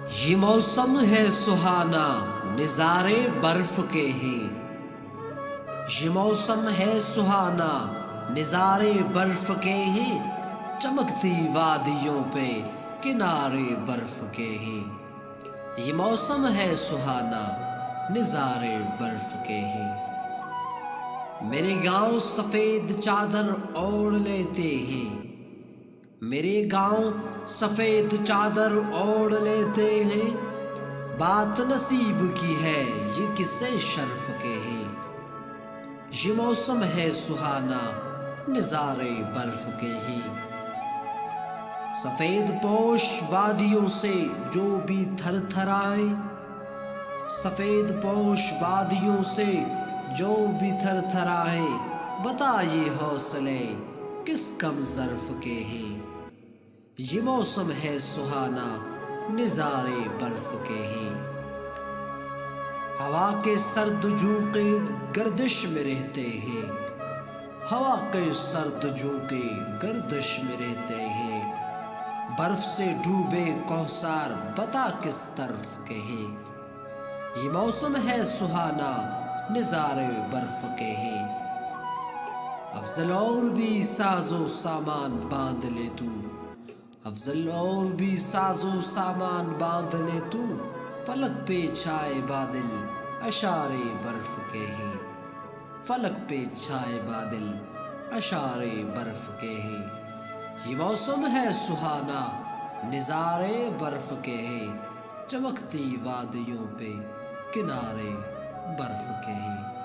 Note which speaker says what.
Speaker 1: ये मौसम है सुहाना, नज़ारे बर्फ के हैं। ये मौसम है सुहाना, नज़ारे बर्फ के हैं। चमकती वादियों पे किनारे बर्फ के हैं। ये मौसम है सुहाना, नज़ारे बर्फ के हैं। मेरे गांव सफेद चादर ओढ़ लेते हैं। मेरे गांव सफेद चादर ओढ़ लेते हैं। बात नसीब की है, ये किस्से शर्फ के हैं। ये मौसम है सुहाना, नज़ारे बर्फ के हैं। सफेद पोश वादियों से जो भी थर थर आए, सफेद पोश वादियों से जो भी थर थर आए, बताइए हौसले किस कम ज़र्फ के हैं। ये मौसम है सुहाना, नज़ारे बर्फ के हैं। हवा के सर्द झोंके गर्दिश में रहते हैं। हवा के सर्द झोंके गर्दिश में रहते हैं। बर्फ से डूबे कौसार बता किस तरफ के हैं। ये मौसम है सुहाना, नज़ारे बर्फ के हैं। अफजल और भी साजो सामान बांध ले तू, अफजल और भी साजो सामान बांध ले तू। फलक पे छाए बादल अशारे बर्फ के हैं। फलक पे छाए बादल अशारे बर्फ के हैं। ये मौसम है सुहाना, नज़ारे बर्फ के हैं। चमकती वादियों पे किनारे बर्फ के हैं।